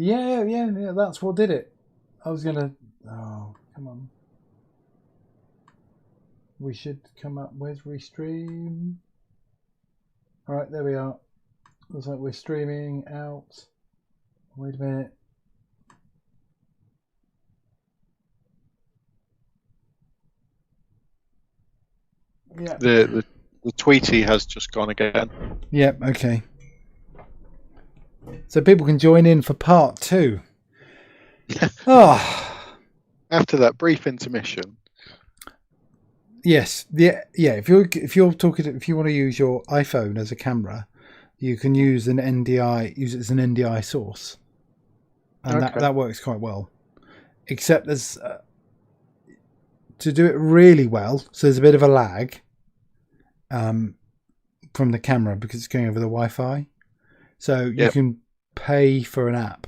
Yeah. That's what did it. I was gonna. Oh, come on. We should come up. Where's restream? All right, there we are. Looks like we're streaming out. Wait a minute. Yeah. The Tweety has just gone again. Yep. Okay. So people can join in for part 2. After that brief intermission. Yes. Yeah. If you want to use your iPhone as a camera, you can use an NDI. Use it as an NDI source, and that works quite well. Except there's to do it really well. So there's a bit of a lag from the camera because it's going over the Wi-Fi. So you can pay for an app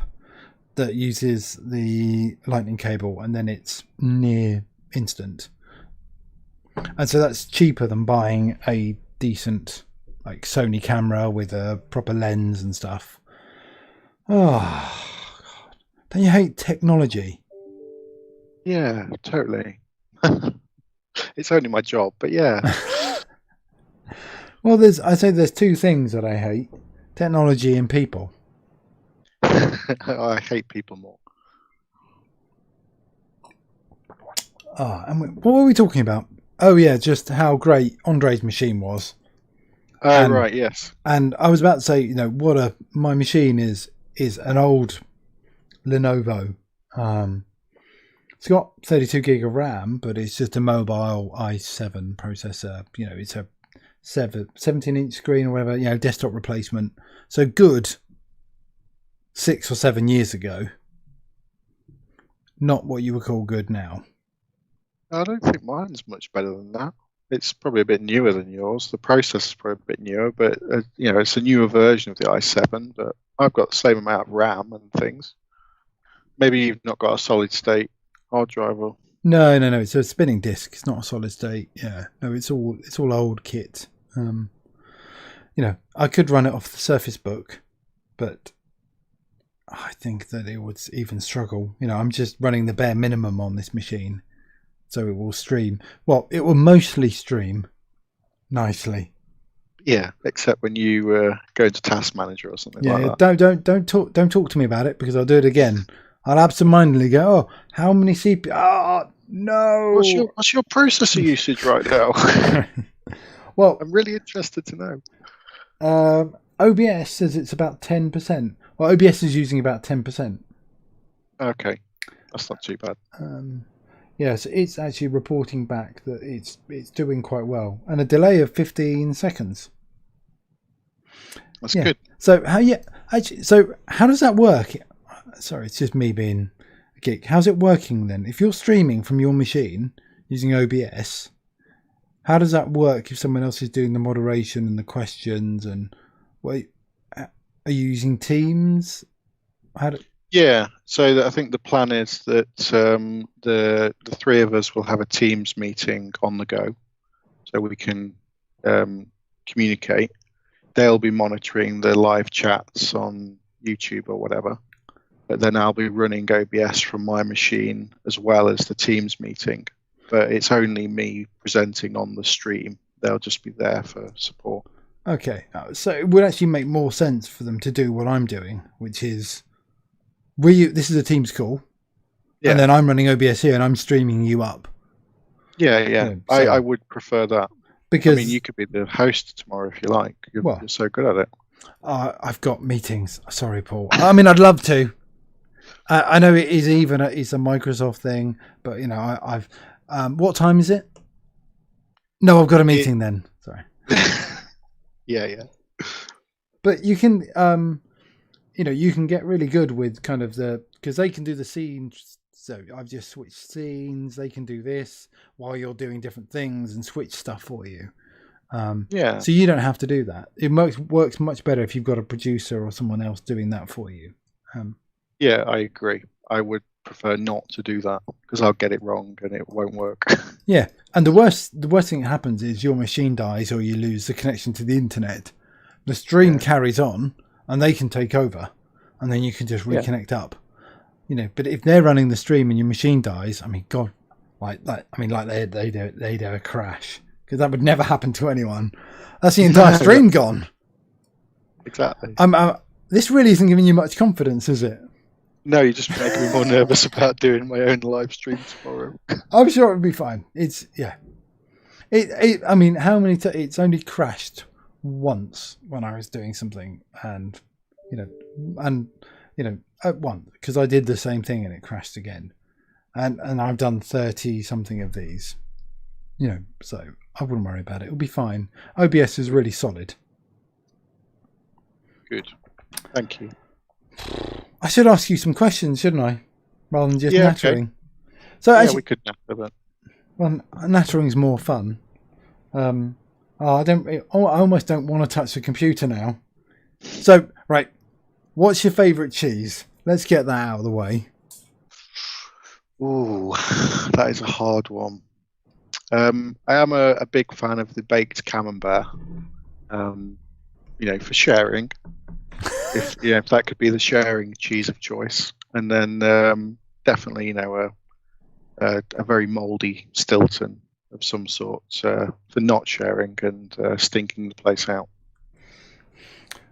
that uses the lightning cable, and then it's near instant. And so that's cheaper than buying a decent like Sony camera with a proper lens and stuff. Oh, God. Don't you hate technology? Yeah, totally. It's only my job, but yeah. Well, there's 2 things that I hate: technology and people. I hate people more. And what were we talking about? Oh yeah, just how great Andre's machine was. Right, yes. And I was about to say, my machine is an old Lenovo. It's got 32 gig of RAM, but it's just a mobile i7 processor. It's a 17-inch screen or whatever, desktop replacement. So good 6 or 7 years ago. Not what you would call good now. I don't think mine's much better than that. It's probably a bit newer than yours. The process is probably a bit newer, but it's a newer version of the i7. But I've got the same amount of RAM and things. Maybe you've not got a solid state hard drive. Or... No. It's a spinning disk. It's not a solid state. Yeah, no, it's all old kit. I could run it off the Surface Book, but I think that it would even struggle. I'm just running the bare minimum on this machine. So it will stream. Well, it will mostly stream nicely. Yeah, except when you go into Task Manager or something like that. Don't talk to me about it because I'll do it again. I'll absentmindedly go, oh, how many CPU? Oh, no. What's your processor usage right now? Well, I'm really interested to know. OBS says it's about 10%. Well, OBS is using about 10%. Okay, that's not too bad. Yes, it's actually reporting back that it's doing quite well, and a delay of 15 seconds. That's good. So how does that work? Sorry, it's just me being a geek. How's it working then? If you're streaming from your machine using OBS, how does that work if someone else is doing the moderation and the questions? And are you using Teams? Yeah, so I think the plan is that the 3 of us will have a Teams meeting on the go, so we can communicate. They'll be monitoring the live chats on YouTube or whatever, but then I'll be running OBS from my machine as well as the Teams meeting. But it's only me presenting on the stream. They'll just be there for support. Okay, so it would actually make more sense for them to do what I'm doing, which is... this is a Teams call, and then I'm running OBS here and I'm streaming you up. Yeah. I would prefer that. Because you could be the host tomorrow if you like. You're so good at it. I've got meetings. Sorry, Paul. I'd love to. I know it is it's a Microsoft thing, but I've. What time is it? No, I've got a meeting then. Sorry. Yeah. But you can. You can get really good with kind of because they can do the scenes. So I've just switched scenes. They can do this while you're doing different things and switch stuff for you. So you don't have to do that. It works much better if you've got a producer or someone else doing that for you. Yeah, I agree. I would prefer not to do that because I'll get it wrong and it won't work. Yeah, and the worst thing that happens is your machine dies or you lose the connection to the internet. The stream carries on. And they can take over, and then you can just reconnect up. But if they're running the stream and your machine dies, I mean, God, like they'd have a crash, because that would never happen to anyone. That's the entire stream gone. Exactly. This really isn't giving you much confidence, is it? No, you're just making me more nervous about doing my own live stream tomorrow. I'm sure it'll be fine. It's I mean, how many? It's only crashed once when I was doing something, and at once, because I did the same thing and it crashed again, and I've done 30 something of these, so I wouldn't worry about it. It'll be fine. OBS is really solid. Good, thank you. I should ask you some questions, shouldn't I, rather than just nattering? Okay. So we could natter, but nattering's more fun. I almost don't want to touch the computer now. So, right, what's your favourite cheese? Let's get that out of the way. Ooh, that is a hard one. I am a big fan of the baked camembert. For sharing. If that could be the sharing cheese of choice, and then definitely a very mouldy Stilton of some sort for not sharing and stinking the place out.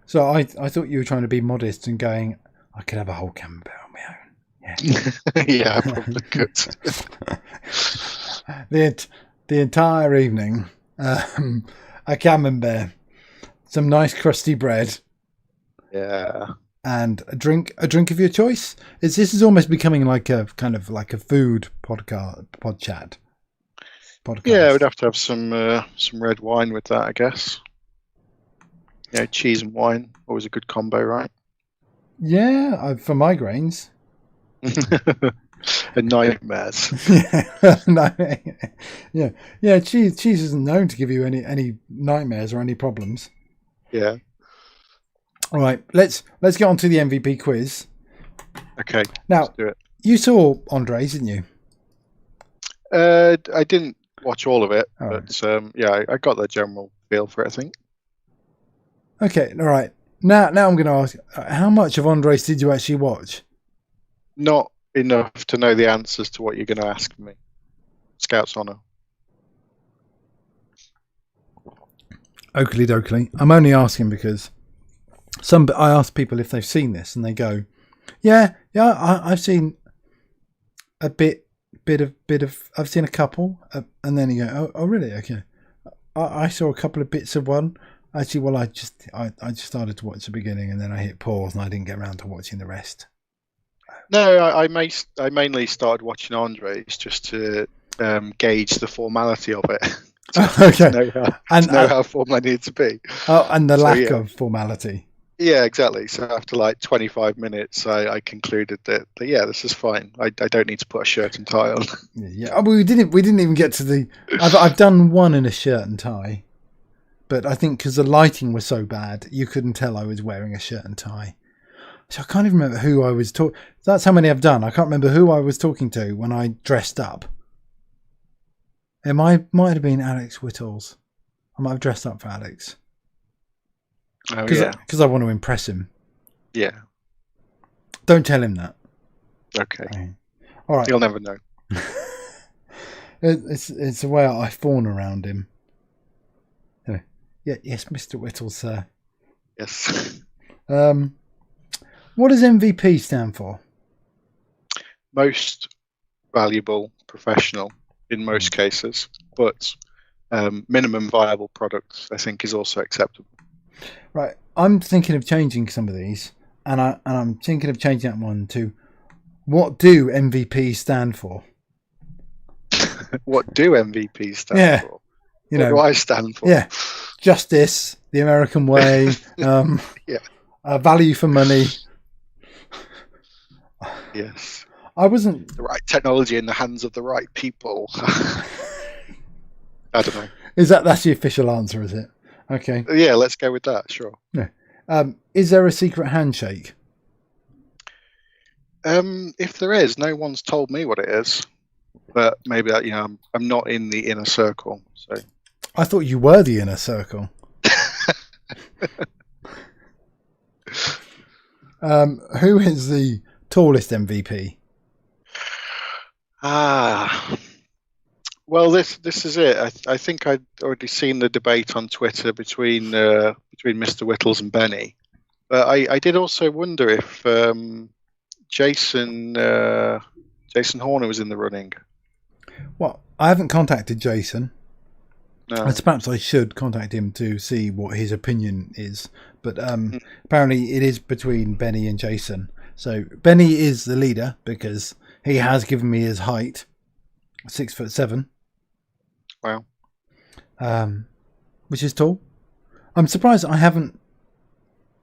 So I thought you were trying to be modest and going, I could have a whole camembert on my own. Yeah, yeah, I probably could. the entire evening, a camembert, some nice crusty bread. Yeah. And a drink of your choice. This is almost becoming like a kind of like a food pod chat. Podcast. Yeah, we'd have to have some red wine with that, I guess. Yeah, cheese and wine, always a good combo, right? Yeah, for migraines. And nightmares. yeah. Cheese isn't known to give you any nightmares or any problems. Yeah. All right, let's get on to the MVP quiz. Okay. Now, let's do it. You saw Andre's, didn't you? I didn't watch all of it, but right. I got the general feel for it, I think. Okay, all right. Now I'm going to ask, how much of Andre's did you actually watch? Not enough to know the answers to what you're going to ask me. Scout's honour. Oakley dokley. I'm only asking because I ask people if they've seen this, and they go, "Yeah, I've seen a bit of. I've seen a couple," and then you go, "Oh, really? Okay." I saw a couple of bits of one. Actually, well, I just started to watch the beginning, and then I hit pause, and I didn't get around to watching the rest. No, I mainly started watching Andre's just to gauge the formality of it. Okay. To know how formal I need to be. Oh, and the lack of formality. Yeah, exactly. So after like 25 minutes, I concluded that this is fine. I don't need to put a shirt and tie on. Yeah, we didn't even get to the. I've done one in a shirt and tie, but I think because the lighting was so bad, you couldn't tell I was wearing a shirt and tie. So I can't even remember who I was talking. That's how many I've done. I can't remember who I was talking to when I dressed up. It might have been Alex Whittles. I might have dressed up for Alex. Oh, yeah. Because I want to impress him. Yeah. Don't tell him that. Okay. All right. He'll never know. It's the way I fawn around him. Yeah. Yes, Mr. Whittles, sir. Yes. What does MVP stand for? Most valuable professional in most cases, but minimum viable product, I think, is also acceptable. Right. I'm thinking of changing some of these, and I'm thinking of changing that one to what do MVP stand for? What do MVP stand for? What do I stand for? Yeah. Justice, the American way, value for money. Yes. I wasn't... The right technology in the hands of the right people. I don't know. That's the official answer, is it? Okay. Yeah, let's go with that, sure. Yeah. Is there a secret handshake? If there is, no one's told me what it is. But maybe I'm not in the inner circle. So I thought you were the inner circle. Who is the tallest MVP? Well, this is it. I think I'd already seen the debate on Twitter between Mr. Whittles and Benny, but I did also wonder if Jason Horner was in the running. Well, I haven't contacted Jason. No. And perhaps I should contact him to see what his opinion is. But apparently it is between Benny and Jason. So Benny is the leader because he has given me his height, 6'7". Wow. Which is tall. I'm surprised I haven't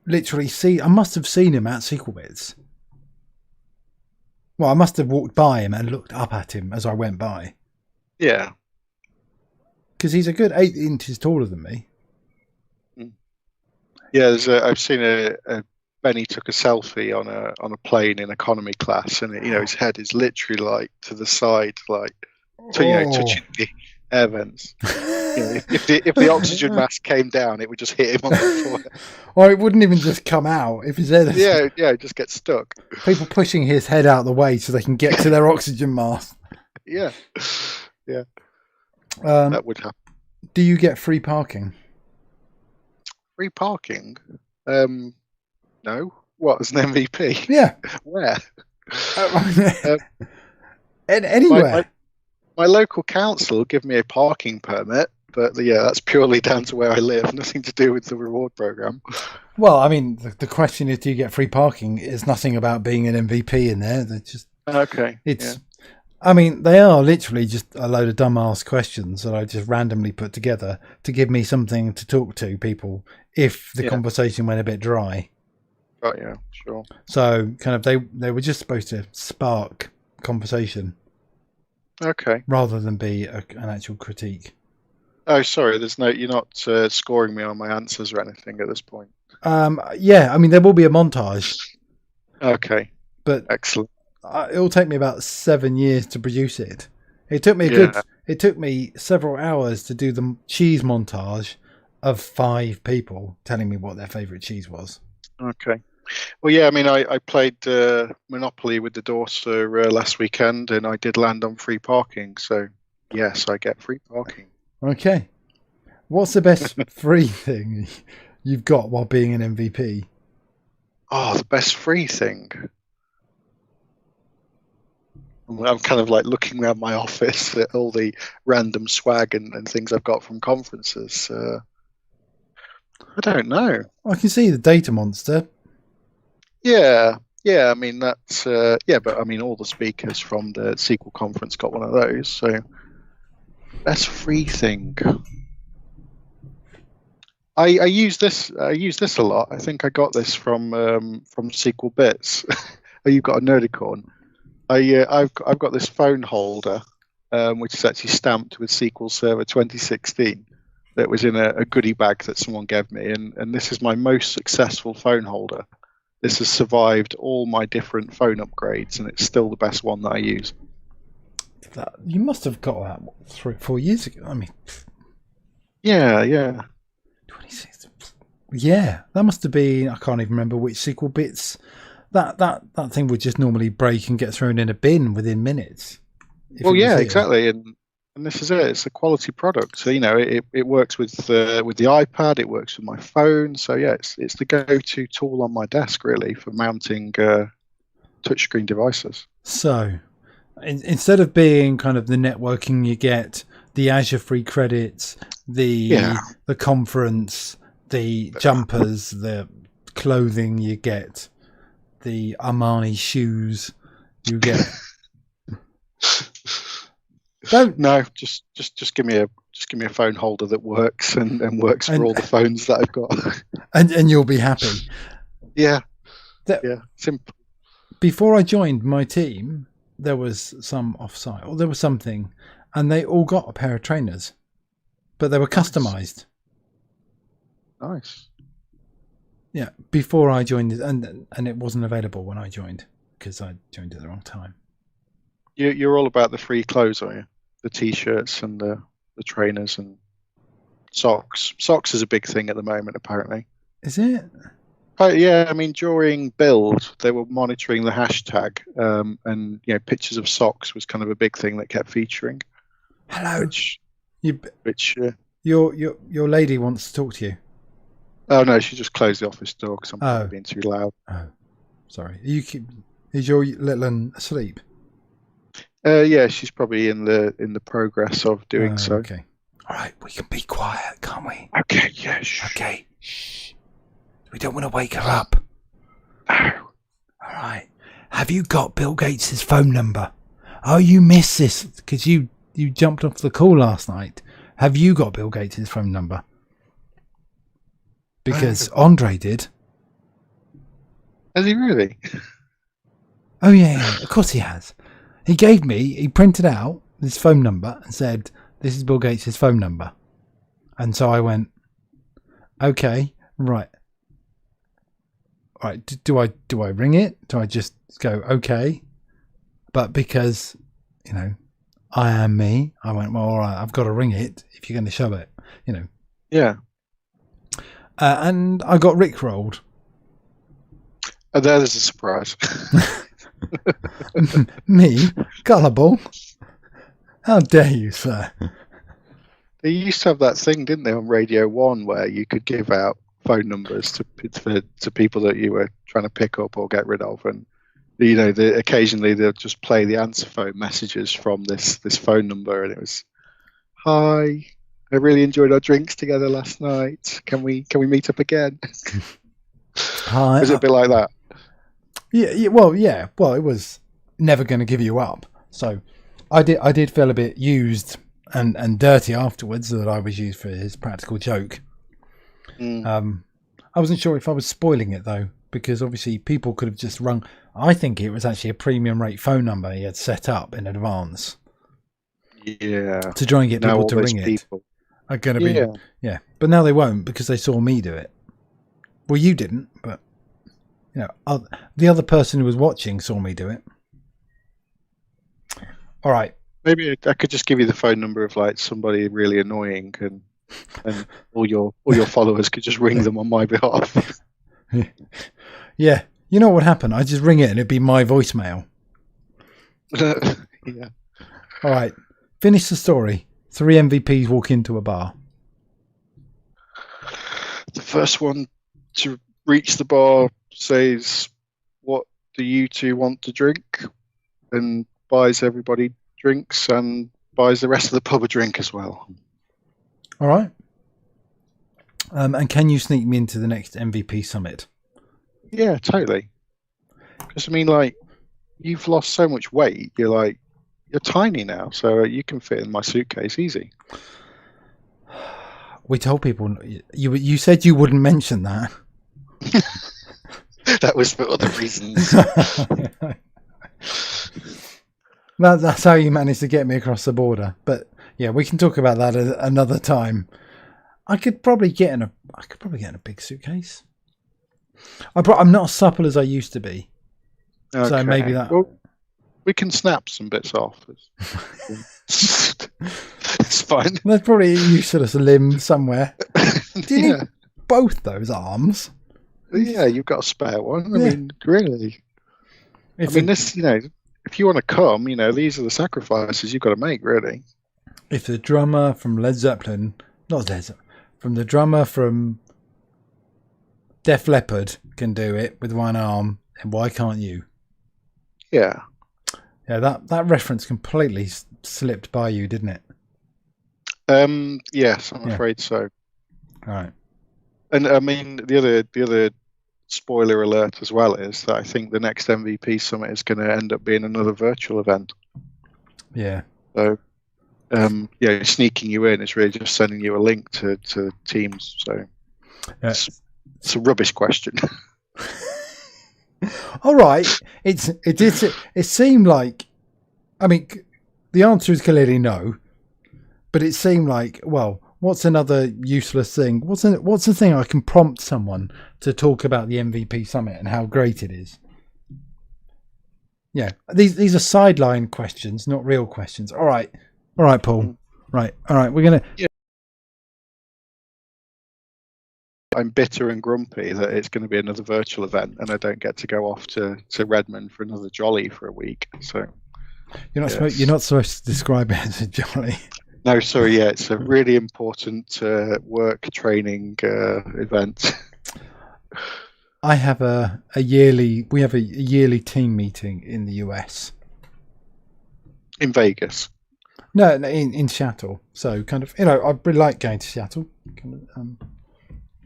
literally seen... I must have seen him at SQL Bits. Well, I must have walked by him and looked up at him as I went by. Yeah. Because he's a good 8 inches taller than me. Yeah, I've seen a Benny took a selfie on a plane in economy class, and his head is literally like to the side, like touching the air vents. If the oxygen mask came down, it would just hit him on the forehead. Or it wouldn't even just come out if his head. It just gets stuck. People pushing his head out of the way so they can get to their oxygen mask. Yeah. That would happen. Do you get free parking? Free parking? No. What, as an MVP? Yeah. Where? Anywhere. My local council give me a parking permit, but that's purely down to where I live. Nothing to do with the reward program. Well, I mean, the question is, do you get free parking? Is nothing about being an MVP in there. They're just okay. I mean, they are literally just a load of dumbass questions that I just randomly put together to give me something to talk to people if the conversation went a bit dry. Oh, yeah, sure. So kind of they were just supposed to spark conversation. Okay. Rather than be an actual critique. Oh, sorry. You're not scoring me on my answers or anything at this point. Yeah, I mean, there will be a montage. Okay. But excellent. It'll take me about 7 years to produce it. It took me It took me several hours to do the cheese montage of 5 people telling me what their favourite cheese was. Okay. Well, yeah. I mean, I played Monopoly with the daughter last weekend, and I did land on free parking. So yes, I get free parking. Okay. What's the best free thing you've got while being an MVP? Oh, the best free thing. I'm kind of like looking around my office at all the random swag and things I've got from conferences. I don't know. I can see the data monster. Yeah. I mean, that's but I mean, all the speakers from the SQL conference got one of those. So that's free thing. I use this a lot. I think I got this from SQL Bits. Oh, you've got a Nerdicorn. I've got this phone holder, which is actually stamped with SQL Server 2016. That was in a goodie bag that someone gave me, and this is my most successful phone holder. This has survived all my different phone upgrades, and it's still the best one that I use. You must have got that 3 or 4 years ago. I mean, yeah. 26. Yeah, that must have been. I can't even remember which SQL Bits. That thing would just normally break and get thrown in a bin within minutes. Well, yeah, exactly, and this is it. It's a quality product. So it works with the iPad. It works with my phone. So yeah, it's the go-to tool on my desk really for mounting touchscreen devices. So instead of being kind of the networking, you get the Azure free credits, the conference, the jumpers, the clothing you get. The Armani shoes you get. Just give me a phone holder that works and works for all the phones that I've got. and you'll be happy. Yeah. Simple. Before I joined my team, there was some offsite, or there was something, and they all got a pair of trainers, but they were customized. Nice. Yeah, before I joined, and it wasn't available when I joined because I joined at the wrong time. You're all about the free clothes, are you? The t-shirts and the trainers and socks. Socks is a big thing at the moment, apparently. Is it? But yeah, I mean, during build, they were monitoring the hashtag, and pictures of socks was kind of a big thing that kept featuring. Hello. Which your lady wants to talk to you. Oh no, she just closed the office door because I'm probably being too loud. Oh, sorry. Is your little one asleep? Yeah, she's probably in the progress of doing so. Okay. All right, we can be quiet, can't we? Okay. Yeah. Shh. Okay. Shh. We don't want to wake her up. No. All right. Have you got Bill Gates' phone number? Oh, you missed this because you jumped off the call last night. Have you got Bill Gates' phone number? Because Andre did. Has he really? Oh yeah, of course he has. He printed out his phone number and said, "This is Bill Gates' phone number." And so I went, "Okay, right. All right, do I ring it? Do I just go, okay?" But because, I am me, I went, well, all right, I've got to ring it if you're going to show it, Yeah. And I got rickrolled. Oh, that is a surprise. Me? Gullible? How dare you, sir? They used to have that thing, didn't they, on Radio 1 where you could give out phone numbers to people that you were trying to pick up or get rid of, and occasionally they'll just play the answer phone messages from this phone number, and it was, "Hi, I really enjoyed our drinks together last night. Can we meet up again?" Hi. Was it a bit like that? Yeah. Well, it was never going to give you up. So I did feel a bit used and dirty afterwards that I was used for his practical joke. I wasn't sure if I was spoiling it though, because obviously people could have just rung. I think it was actually a premium rate phone number he had set up in advance. Yeah. To try and get people to ring it. Are going to be but now they won't because they saw me do it. Well, you didn't, but the other person who was watching saw me do it. All right. Maybe I could just give you the phone number of like somebody really annoying, and all your followers could just ring them on my behalf. Yeah. You know what would happen? I just ring it and it'd be my voicemail. Yeah. All right. Finish the story. 3 MVPs walk into a bar. The first one to reach the bar says, "What do you two want to drink?" and buys everybody drinks and buys the rest of the pub a drink as well. All right. And can you sneak me into the next MVP summit? Yeah, totally. Because I mean, like, you've lost so much weight. You're tiny now, so you can fit in my suitcase easy. We told people you said you wouldn't mention that. That was for other reasons. That's how you managed to get me across the border. But yeah, we can talk about that another time. I could probably get in a big suitcase. I'm not as supple as I used to be. Okay. So maybe that. Well, we can snap some bits off. It's fine. There's probably a useless limb somewhere. Do you need both those arms? Yeah, you've got a spare one. I mean, really. If you want to come, these are the sacrifices you've got to make, really. If the drummer from Led Zeppelin, from the drummer from Def Leppard can do it with one arm, and why can't you? Yeah. Yeah, that reference completely slipped by you, didn't it? Yes, I'm afraid so. All right. And I mean, the other spoiler alert as well is that I think the next MVP summit is going to end up being another virtual event. Yeah. So, sneaking you in is really just sending you a link to Teams. So, it's a rubbish question. All right. It seemed like, I mean, the answer is clearly no, but it seemed like, well, what's another useless thing? What's the thing I can prompt someone to talk about the MVP summit and how great it is? Yeah, these are sideline questions, not real questions. All right, Paul. Right, all right. We're gonna. I'm bitter and grumpy that it's going to be another virtual event and I don't get to go off to Redmond for another jolly for a week. So you're not supposed to describe it as a jolly. No, sorry. Yeah, it's a really important work training event. I have a yearly team meeting in the US. In Vegas. No, in Seattle. So kind of, I really like going to Seattle. Kind of,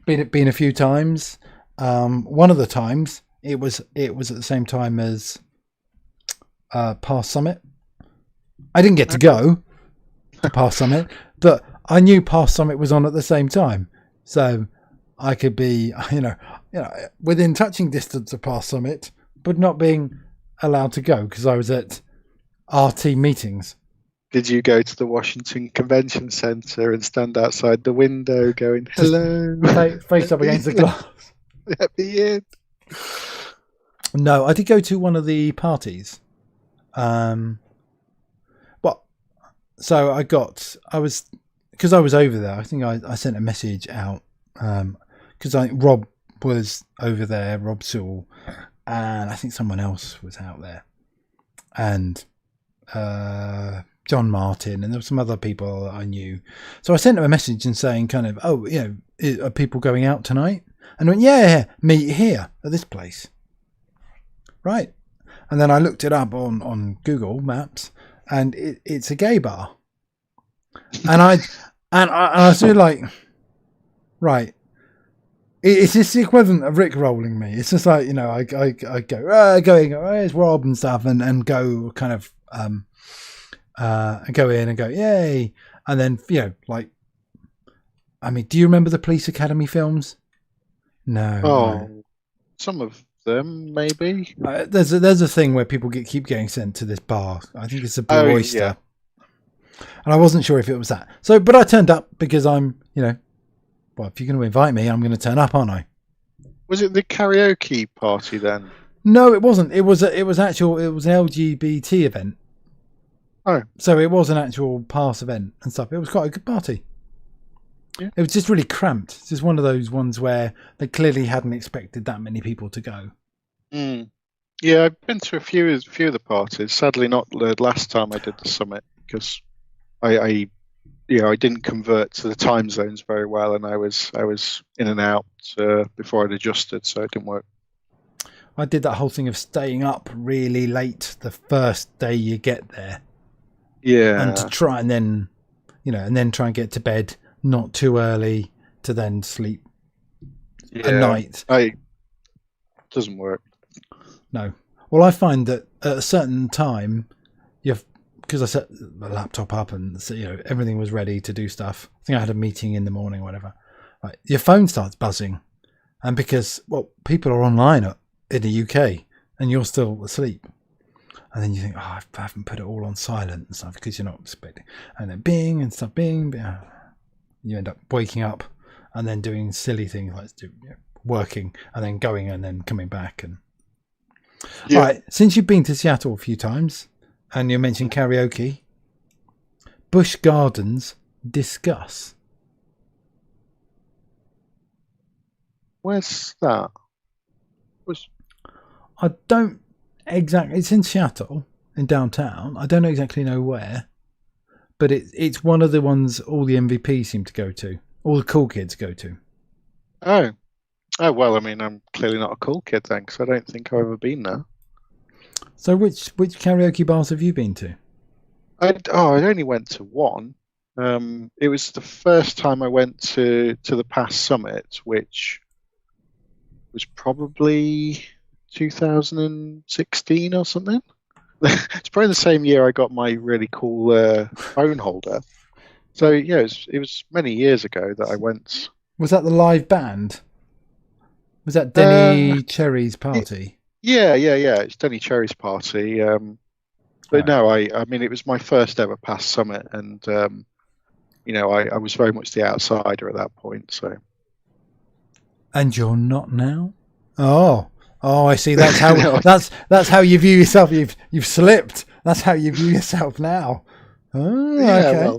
been a few times. One of the times it was at the same time as Past Summit. I didn't get to go to Past Summit, but I knew Past Summit was on at the same time, so I could be, within touching distance of Past Summit, but not being allowed to go because I was at RT meetings. Did you go to the Washington Convention Center and stand outside the window going, hello? Face up against the glass. Let me in. No, I did go to one of the parties. So because I was over there, I think I sent a message out, because Rob was over there, Rob Sewell, and I think someone else was out there. And, John Martin, and there were some other people that I knew. So I sent him a message and saying kind of, are people going out tonight? And I went, yeah, meet here at this place. Right. And then I looked it up on Google Maps and it's a gay bar. And I was sort of like, right. It's just the equivalent of Rick rolling me. It's just like, I go, it's Rob and stuff and go kind of, go in and go, yay. And then, do you remember the Police Academy films? No. No. Some of them, maybe. There's a thing where people keep getting sent to this bar. I think it's a Blue Oyster. Yeah. And I wasn't sure if it was that. So, but I turned up because I'm, well, if you're going to invite me, I'm going to turn up, aren't I? Was it the karaoke party then? No, it wasn't. It was an LGBT event. Oh. So it was an actual pass event and stuff. It was quite a good party. Yeah. It was just really cramped. It's just one of those ones where they clearly hadn't expected that many people to go. Mm. Yeah, I've been to a few of the parties. Sadly, not the last time I did the summit because I didn't convert to the time zones very well, and I was in and out before I'd adjusted, so it didn't work. I did that whole thing of staying up really late the first day you get there. Yeah, and to try and then try and get to bed not too early to then sleep at night. Doesn't work. No. Well, I find that at a certain time, because I set the laptop up and everything was ready to do stuff. I think I had a meeting in the morning or whatever. Right, your phone starts buzzing, and because people are online in the UK and you're still asleep. And then you think, I haven't put it all on silent and stuff because you're not expecting. And then bing and stuff, bing. You end up waking up and then doing silly things like working and then going and then coming back. And all right, since you've been to Seattle a few times and you mentioned karaoke, Busch Gardens, discuss. Where's that? I don't exactly. It's in Seattle, in downtown. I don't exactly know where, but it's one of the ones all the MVPs seem to go to. All the cool kids go to. Oh, well. I mean, I'm clearly not a cool kid then, because I don't think I've ever been there. So, which karaoke bars have you been to? I only went to one. It was the first time I went to the past summit, which was probably 2016 or something. It's probably the same year I got my really cool phone holder. So yeah, it was many years ago that I went. Was that the live band? Was that Denny Cherry's party? Yeah. It's Denny Cherry's party. But no, I mean, it was my first ever past summit, and I was very much the outsider at that point. So. And you're not now? Oh, I see. That's how no. that's how you view yourself. You've slipped. That's how you view yourself now. Oh, yeah, okay. Well,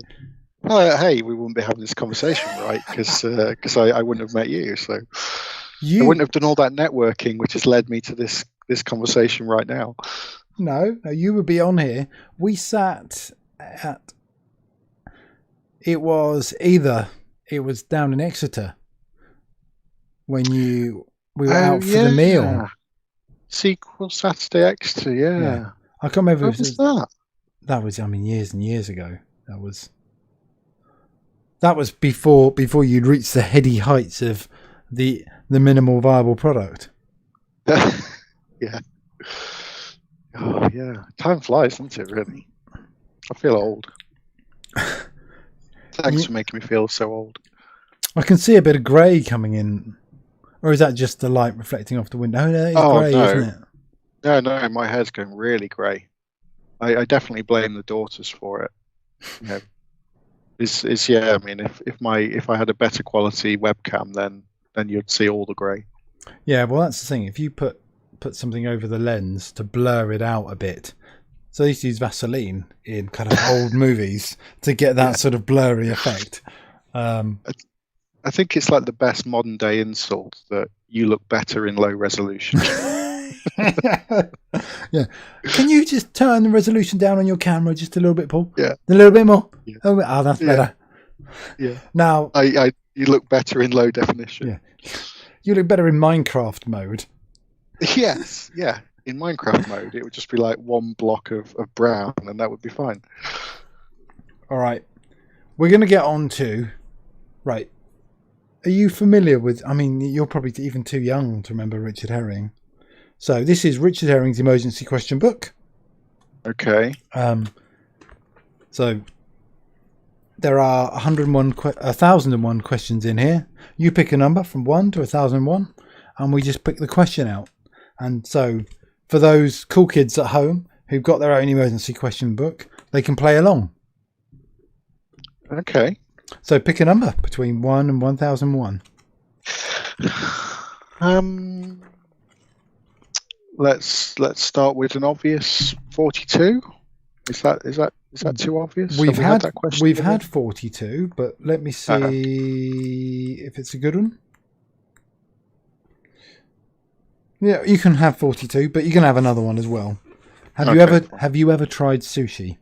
Hey, we wouldn't be having this conversation, right? Because I wouldn't have met you, so I wouldn't have done all that networking, which has led me to this conversation right now. No, you would be on here. We sat at. It was down in Exeter when we were out for the meal. SQL Saturday Exeter, yeah. I can't remember. What was that? That was, years and years ago. That was before you'd reached the heady heights of the minimal viable product. Yeah. Oh yeah, time flies, doesn't it? Really, I feel old. Thanks for making me feel so old. I can see a bit of grey coming in, or is that just the light reflecting off the window? No, it's grey, no. isn't it? No, my hair's going really grey. I definitely blame the daughters for it. You know, I mean, if I had a better quality webcam, then you'd see all the grey. Yeah, well, that's the thing. If you put something over the lens to blur it out a bit. So they used to use Vaseline in kind of old movies to get that sort of blurry effect. I think it's like the best modern day insult that you look better in low resolution. Yeah. Can you just turn the resolution down on your camera just a little bit, Paul? Yeah. A little bit more? Yeah. Oh, that's better. Yeah. Now, you look better in low definition. Yeah. You look better in Minecraft mode. Yes, yeah. In Minecraft mode, it would just be like one block of brown, and that would be fine. All right. We're going to get on to... Right. Are you familiar with... I mean, you're probably even too young to remember Richard Herring. So this is Richard Herring's emergency question book. Okay. So there are 1,001 questions in here. You pick a number from 1 to 1,001, and we just pick the question out. And so for those cool kids at home who've got their own emergency question book, they can play along. Okay. So pick a number between 1 and 1,001. Let's start with an obvious 42. Is that too obvious? We've had 42, but let me see if it's a good one. Yeah, you can have 42, but you can have another one as well. Have you ever tried sushi?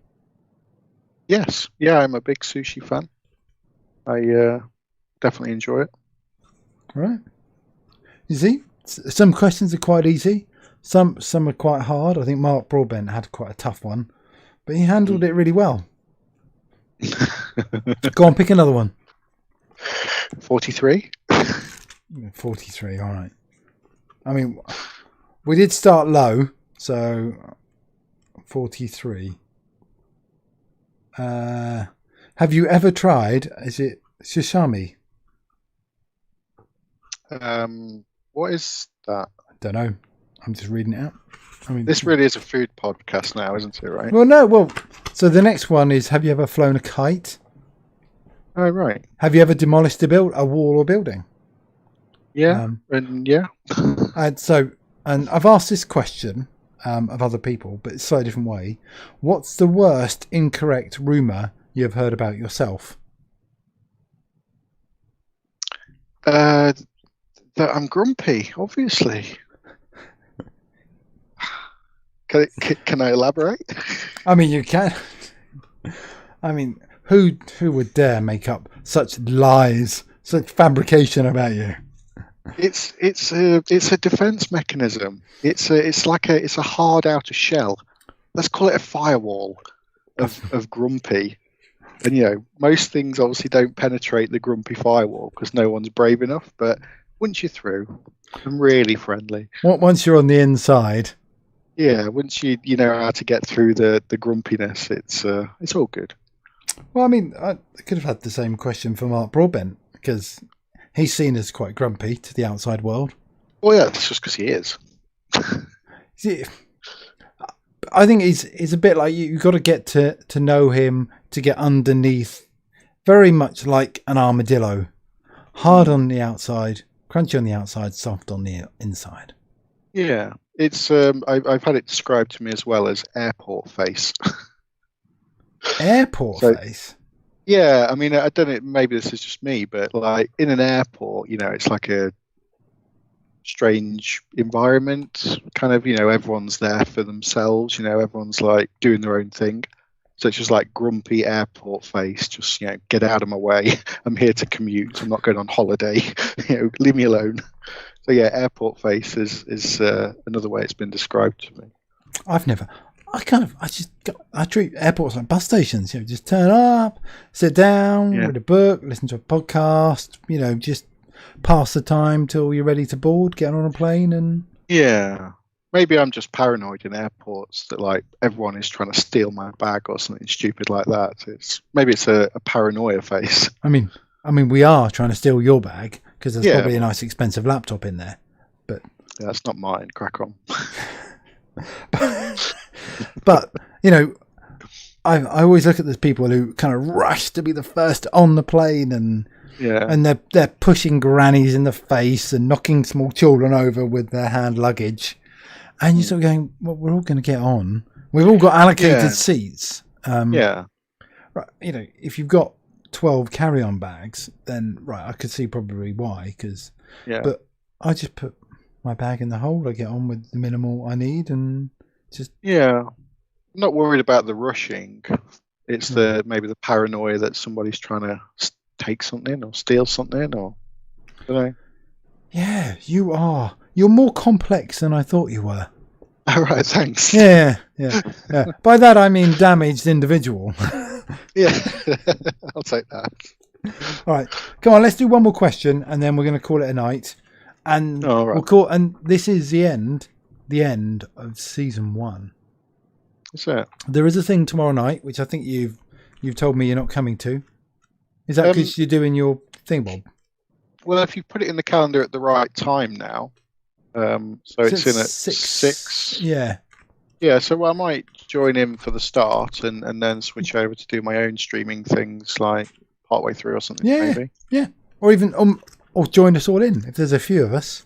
Yes. Yeah, I'm a big sushi fan. I definitely enjoy it. All right. You see, some questions are quite easy. Some are quite hard. I think Mark Broadbent had quite a tough one, but he handled it really well. Go on, pick another one. 43. 43. All right. I mean, we did start low, so 43. Have you ever tried? Is it sashimi? What is that? I don't know. I'm just reading it out. I mean, this really is a food podcast now, isn't it? Right? Well, no. Well, so the next one is: have you ever flown a kite? Oh, right. Have you ever demolished a wall or building? Yeah, yeah. And I've asked this question of other people, but it's a slightly different way. What's the worst incorrect rumor you've heard about yourself? That I'm grumpy, obviously. Can I elaborate? I mean, you can. I mean, who would dare make up such lies, such fabrication about you? It's a defense mechanism. It's a hard outer shell. Let's call it a firewall of grumpy. And most things obviously don't penetrate the grumpy firewall because no one's brave enough. But once you're through, I'm really friendly. Once you're on the inside. Yeah, once you know how to get through the grumpiness, it's all good. Well, I mean, I could have had the same question for Mark Broadbent because he's seen as quite grumpy to the outside world. Well, yeah, that's just because he is. See, I think he's a bit like you. You've got to get to know him to get underneath. Very much like an armadillo, hard on the outside, crunchy on the outside, soft on the inside. Yeah, it's I've had it described to me as well as airport face. Airport face. Yeah, I mean, I don't know, maybe this is just me, but like in an airport, it's like a strange environment. Kind of, everyone's there for themselves, everyone's like doing their own thing. So it's just like grumpy airport face, just, get out of my way. I'm here to commute. I'm not going on holiday. Leave me alone. So yeah, airport face is another way it's been described to me. I treat airports like bus stations. Just turn up, sit down, read a book, listen to a podcast. Just pass the time till you're ready to board, get on a plane, and yeah. Maybe I'm just paranoid in airports that like everyone is trying to steal my bag or something stupid like that. Maybe it's a paranoia face. I mean, we are trying to steal your bag because there's probably a nice expensive laptop in there. But that's not mine. Crack on. But I always look at those people who kind of rush to be the first on the plane, and they're pushing grannies in the face and knocking small children over with their hand luggage. And you're sort of going, well, we're all going to get on. We've all got allocated seats. Right, if you've got 12 carry-on bags, then right, I could see probably why. But I just put my bag in the hold. I get on with the minimal I need, and just I'm not worried about the rushing. It's maybe the paranoia that somebody's trying to take something or steal something, or I don't know. Yeah, you are. You're more complex than I thought you were. All right, thanks. Yeah. By that I mean damaged individual. Yeah, I'll take that. All right, come on. Let's do one more question, and then we're going to call it a night. And we'll call. And this is the end of season 1. What's that? There is a thing tomorrow night, which I think you've told me you're not coming to. Is that because you're doing your thing, Bob? Well, if you put it in the calendar at the right time now, so it's in at 6. Yeah. Yeah, so I might join in for the start and then switch over to do my own streaming things like partway through or something. Maybe. Yeah. Or even or join us all in if there's a few of us.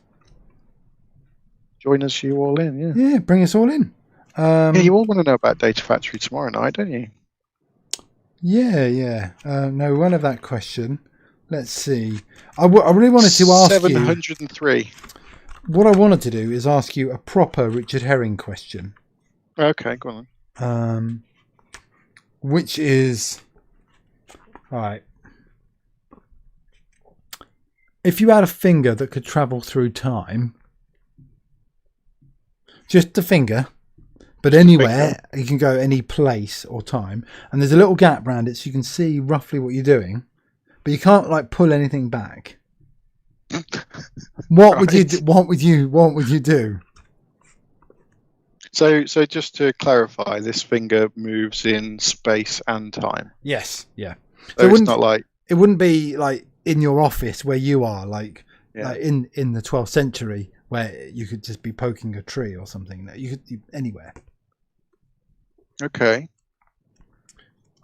Join us, you all in. Yeah. Yeah, bring us all in. You all want to know about Data Factory tomorrow night, don't you? Yeah. No, we won't have that question. Let's see. I really wanted to ask 703. you. What I wanted to do is ask you a proper Richard Herring question. Okay, go on. Which is, all right. If you had a finger that could travel through time, just the finger, but anywhere, you can go any place or time, and there's a little gap around it so you can see roughly what you're doing. But you can't like pull anything back. What would you do? What would you do? So just to clarify, this finger moves in space and time. Yes, yeah. So it's not like it wouldn't be like in your office where you are, like in the 12th century where you could just be poking a tree or something. You could anywhere. Okay.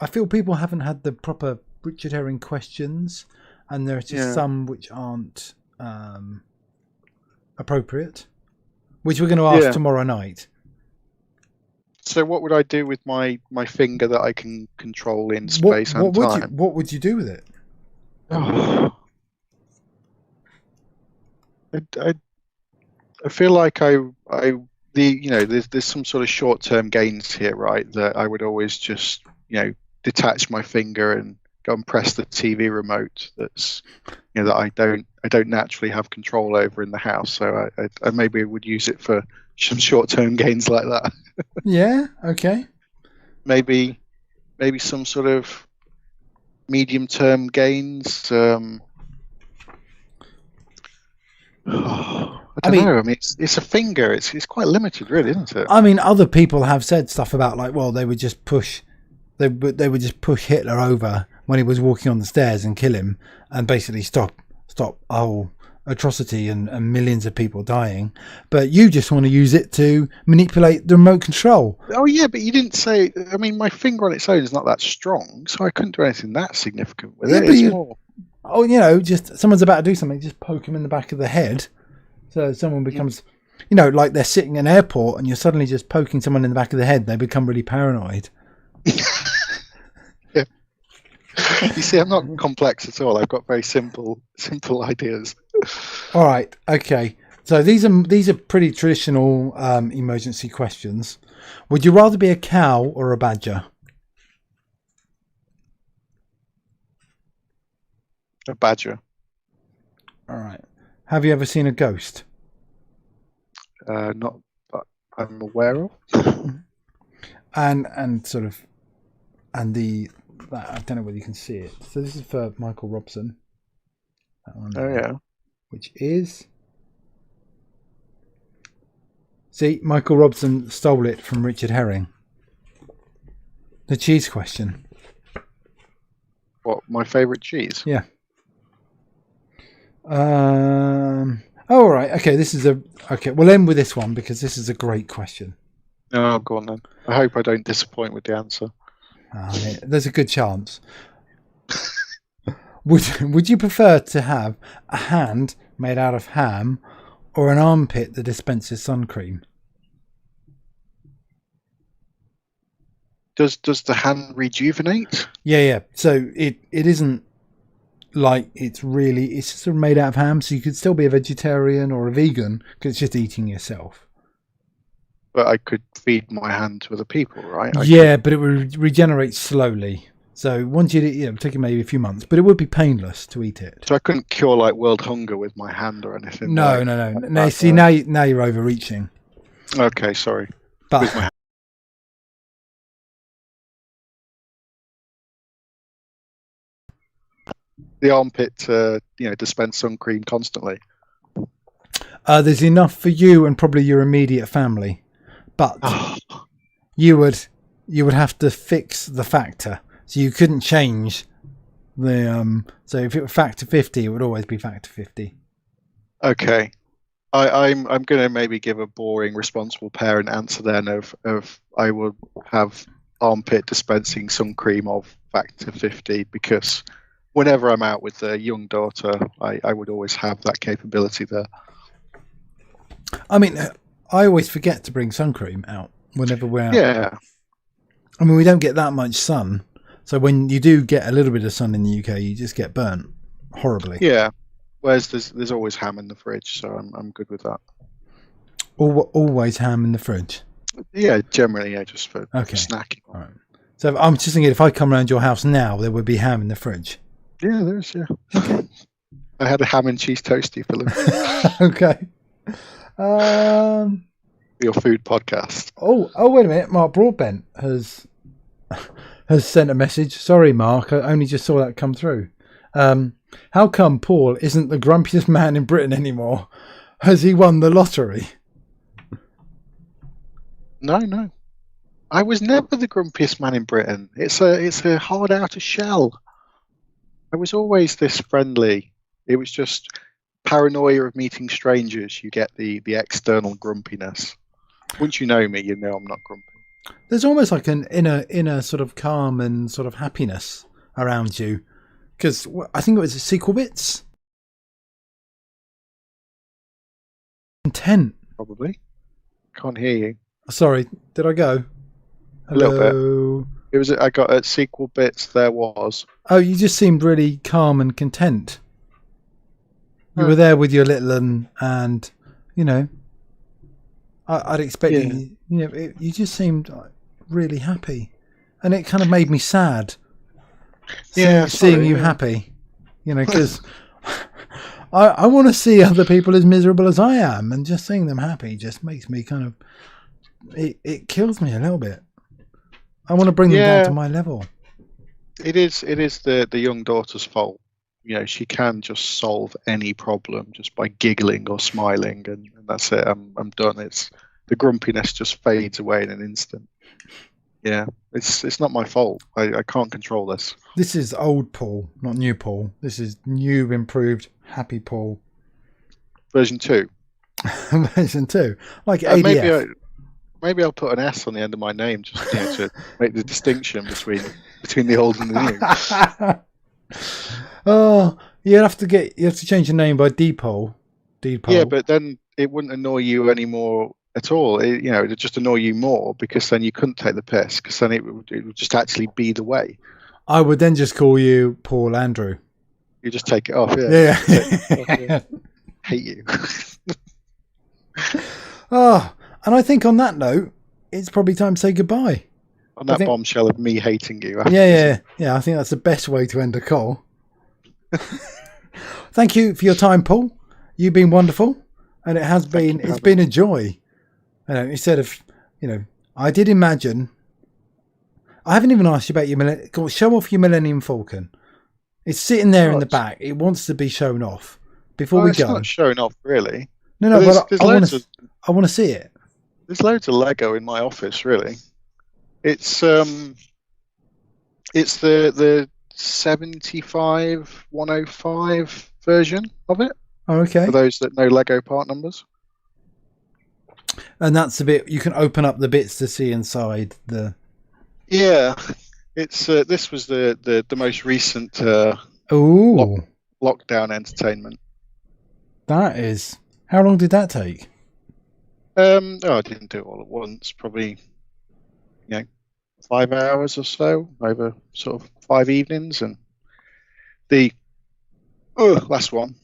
I feel people haven't had the proper Richard Herring questions, and there are just some which aren't appropriate, which we're going to ask tomorrow night. So what would I do with my finger that I can control in space and time? What would you do with it? I feel like there's some sort of short-term gains here, right? That I would always just detach my finger and go and press the TV remote. That's that I don't naturally have control over in the house. So I maybe would use it for some short-term gains like that. Yeah. Okay. Maybe some sort of medium-term gains. I don't know. I mean, it's a finger. It's quite limited, really, isn't it? I mean, other people have said stuff about like, well, they would just push Hitler over when he was walking on the stairs and kill him, and basically stop a whole atrocity and millions of people dying. But you just want to use it to manipulate the remote control. Oh yeah, but you didn't say. I mean, my finger on its own is not that strong, so I couldn't do anything that significant with it. It's more... Oh, just someone's about to do something, just poke him in the back of the head. So someone becomes, like they're sitting in an airport and you're suddenly just poking someone in the back of the head. They become really paranoid. Yeah. You see, I'm not complex at all. I've got very simple ideas. All right. Okay. So these are pretty traditional emergency questions. Would you rather be a cow or a badger? A badger. All right. Have you ever seen a ghost? Not that I'm aware of. And I don't know whether you can see it. So this is for Michael Robson. That one. Oh yeah. Which is. See, Michael Robson stole it from Richard Herring. The cheese question. What, my favourite cheese? Yeah. Oh, all right. Okay, we'll end with this one because this is a great question. Oh, go on then. I hope I don't disappoint with the answer. There's a good chance. Would you prefer to have a hand made out of ham or an armpit that dispenses sun cream? Does the hand rejuvenate? Yeah. So it isn't like it's just sort of made out of ham, so you could still be a vegetarian or a vegan because it's just eating yourself. But I could feed my hand to other people, right? But it would regenerate slowly. So once it'd take maybe a few months, but it would be painless to eat it. So I couldn't cure like world hunger with my hand or anything. No. See, now you're overreaching. Okay, sorry. But with my hand. The armpit to dispense sun cream constantly. There's enough for you and probably your immediate family, but you would have to fix the factor, so you couldn't change the So if it were factor 50, it would always be factor 50. Okay, I'm going to maybe give a boring responsible parent answer then of I would have armpit dispensing sun cream of factor 50 because whenever I'm out with a young daughter, I would always have that capability there. I mean, I always forget to bring sun cream out whenever we're out. Yeah. I mean, we don't get that much sun. So when you do get a little bit of sun in the UK, you just get burnt horribly. Yeah. Whereas there's always ham in the fridge, so I'm good with that. Always ham in the fridge? Yeah, generally, just for snacking. All right. So I'm just thinking if I come around your house now, there would be ham in the fridge. Yeah, there is, yeah. Okay. I had a ham and cheese toastie for lunch. Okay. Your food podcast. Oh, wait a minute. Mark Broadbent has sent a message. Sorry, Mark. I only just saw that come through. How come Paul isn't the grumpiest man in Britain anymore? Has he won the lottery? No. I was never the grumpiest man in Britain. It's a hard outer shell. I was always this friendly. It was just paranoia of meeting strangers. You get the external grumpiness. Once you know me, you know I'm not grumpy. There's almost like an inner sort of calm and sort of happiness around you. Because I think it was SQL Bits. Content. Probably. Can't hear you. Sorry, did I go? Hello? A little bit. It was. I got at SQL Bits. There was. Oh, you just seemed really calm and content. You were there with your little and I'd expect you just seemed really happy, and it kind of made me sad. Seeing you happy, because I want to see other people as miserable as I am, and just seeing them happy just makes me kind of it kills me a little bit. I want to bring them down to my level. It is the young daughter's fault. She can just solve any problem just by giggling or smiling, and that's it. I'm done. The grumpiness just fades away in an instant. Yeah, it's not my fault. I can't control this. This is old Paul, not new Paul. This is new, improved, happy Paul. Version 2. Version 2, like ADF. Maybe I'll put an S on the end of my name just to make the distinction between the old and the new. Oh, you have to change your name by Depol. Yeah, but then it wouldn't annoy you anymore at all. It'd just annoy you more because then you couldn't take the piss because then it would just actually be the way. I would then just call you Paul Andrew. You just take it off, Yeah. Hate you. Oh, and I think on that note, it's probably time to say goodbye. On that bombshell of me hating you. Yeah. I think that's the best way to end a call. Thank you for your time, Paul. You've been wonderful, and it's been a joy. Instead of, I did imagine. I haven't even asked you about your show off your Millennium Falcon. It's sitting there in the back. It wants to be shown off before we go. It's not showing off, really. No, but I want to see it. There's loads of Lego in my office, really. It's the 75105 version of it. Oh, okay. For those that know Lego part numbers. And that's the bit you can open up the bits to see inside the. Yeah, it's this was the most recent lockdown entertainment. That is. How long did that take? I didn't do it all at once. Probably, 5 hours or so over sort of 5 evenings, and the last one.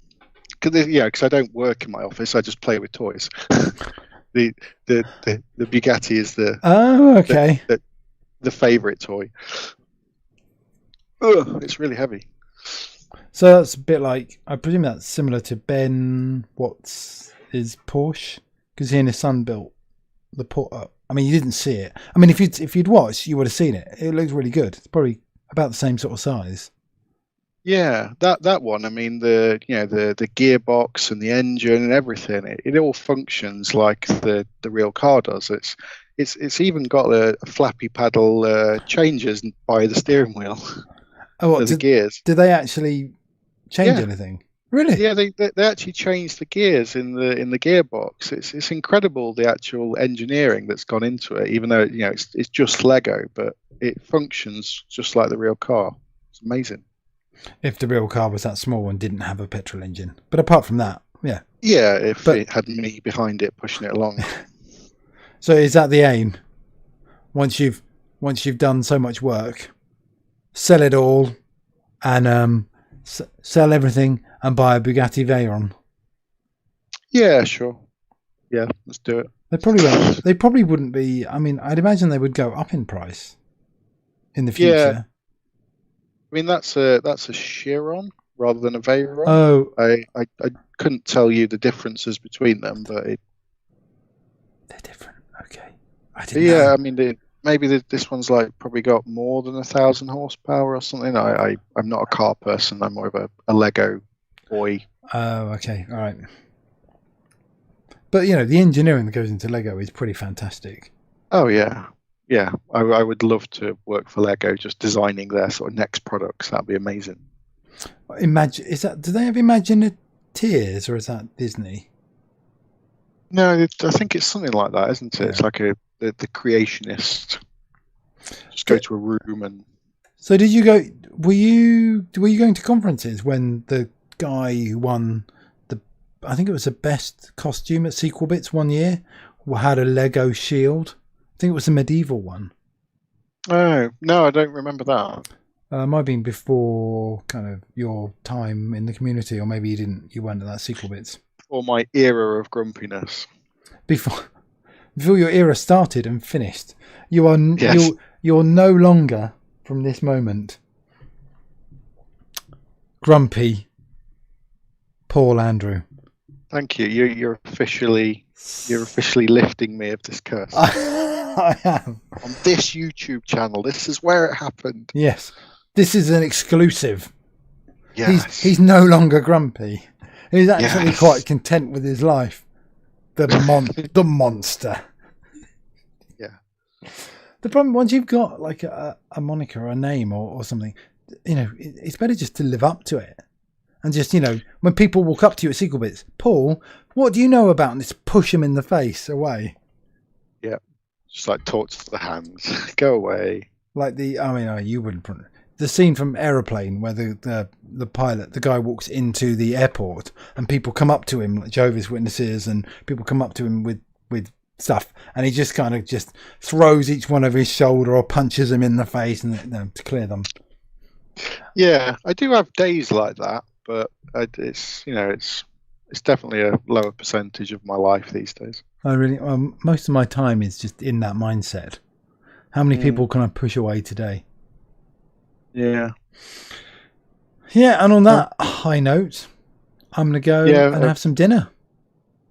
Because I don't work in my office. I just play with toys. the Bugatti is the the favorite toy. It's really heavy. So that's a bit like, I presume that's similar to Ben Watts' Porsche, because he and his son built the Porsche. I mean, you didn't see it. I mean, if you'd watched, you would have seen it. It looks really good. It's probably about the same sort of size. Yeah, that one. I mean, the gearbox and the engine and everything. It all functions like the real car does. It's even got a flappy paddle changes by the steering wheel. Oh, the gears. Did they actually change anything? Really? Yeah, they actually changed the gears in the gearbox. It's incredible, the actual engineering that's gone into it. Even though it's just Lego, but it functions just like the real car. It's amazing. If the real car was that small and didn't have a petrol engine, but apart from that, yeah. Yeah, it had me behind it pushing it along. So is that the aim? Once you've done so much work, sell it all, and sell everything and buy a Bugatti Veyron. Yeah, sure. Yeah, let's do it. They probably wouldn't be. I mean, I'd imagine they would go up in price in the future. Yeah. I mean, that's a Chiron rather than a Veyron. Oh, I couldn't tell you the differences between them, but they're different. Okay, I didn't know. I mean, maybe this one's probably got more than 1,000 horsepower or something. I'm not a car person. I'm more of a Lego boy. Oh, okay, all right. But the engineering that goes into Lego is pretty fantastic. Oh yeah. Yeah, I would love to work for Lego, just designing their sort of next products. That'd be amazing. Do they have Imagineers, or is that Disney? No, I think it's something like that, isn't it? Yeah. It's like the creationist. Just go to a room and. So did you go? Were you going to conferences when the guy who won I think it was the best costume at Sequel Bits one year had a Lego shield? I think it was a medieval one. Oh, no, I don't remember that. Might have been before kind of your time in the community, or maybe you weren't at that Sequel Bits. Or my era of grumpiness. Before your era started and finished. You are yes. You're no longer, from this moment, grumpy Paul Andrew. Thank you. You're officially lifting me of this curse. I am. On this YouTube channel. This is where it happened. Yes. This is an exclusive. Yes. He's no longer grumpy. He's actually quite content with his life. The monster. Yeah. The problem, once you've got like a moniker or a name or something, it's better just to live up to it. And just, when people walk up to you at Sequel Bits, Paul, what do you know about? And just push them in the face away. Yeah. Just talk to the hands. Go away. You wouldn't. The scene from Aeroplane where the pilot, the guy walks into the airport and people come up to him, like Jehovah's Witnesses, and people come up to him with stuff, and he just kind of just throws each one over his shoulder or punches them in the face and to clear them. Yeah, I do have days like that, but it's it's definitely a lower percentage of my life these days. I really, most of my time is just in that mindset. How many people can I push away today? Yeah. Yeah, and on that high note, I'm going to go and have some dinner.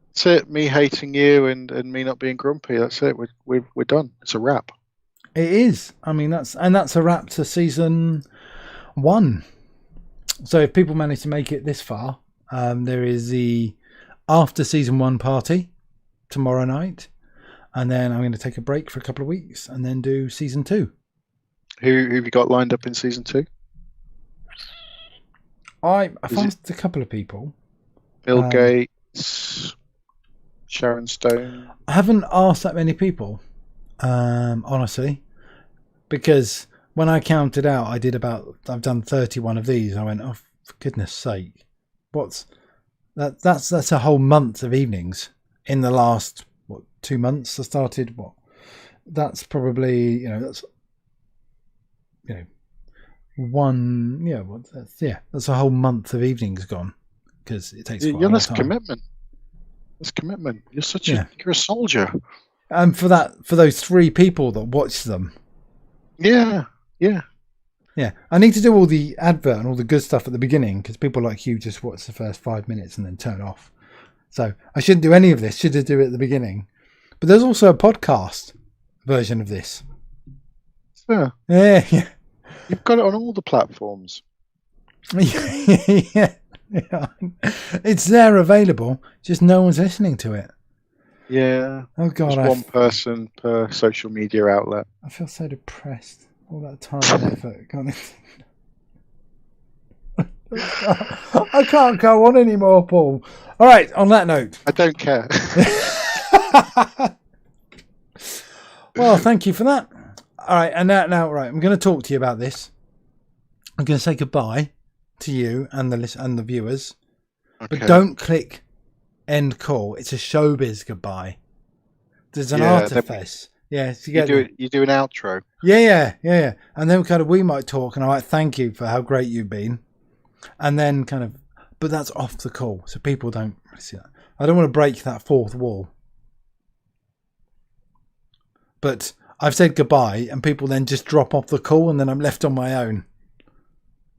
That's it. Me hating you and me not being grumpy. That's it. We're done. It's a wrap. It is. I mean, that's a wrap to season 1. So if people manage to make it this far, there is the after season 1 party tomorrow night, and then I'm going to take a break for a couple of weeks and then do season 2. Who have you got lined up in season 2? I've asked a couple of people. Bill Gates, Sharon Stone. I haven't asked that many people, honestly, because when I counted out, I've done 31 of these. I went, oh, for goodness sake, what's that? That's a whole month of evenings in the last 2 months. I started that's probably that's one that's a whole month of evenings gone, because it takes quite a long time. Commitment. That's commitment. You're a soldier. And for those 3 people that watch them. Yeah. I need to do all the advert and all the good stuff at the beginning, because people like you just watch the first 5 minutes and then turn off. So I shouldn't do any of this. Should do it at the beginning. But there's also a podcast version of this. Yeah. You've got it on all the platforms. Yeah. It's there available, just no one's listening to it. Yeah. Oh God, just one person per social media outlet. I feel so depressed. All that time and effort gone in. I can't go on anymore, Paul. All right, on that note, I don't care. Well, thank you for that. All right, and now, right, I'm going to talk to you about this. I'm going to say goodbye to you and the viewers, but don't click end call. It's a showbiz goodbye. There's an artifice. Yeah, you do an outro. Yeah. And then we might talk, and I might thank you for how great you've been, and then but that's off the call, so people don't see that. I don't want to break that fourth wall. But I've said goodbye, and people then just drop off the call, and then I'm left on my own.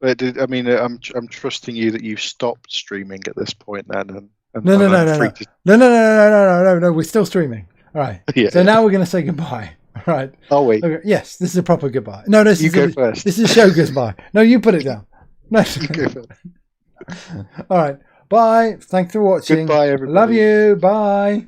But I'm trusting you that you've stopped streaming at this point then. No. We're still streaming. All right. Yeah. So now we're going to say goodbye. All right. Oh wait. Okay. Yes, this is a proper goodbye. No, you go first. This is a show goodbye. No, you put it down. No. You go first. All right. Bye. Thanks for watching. Goodbye, everybody. Love you. Bye.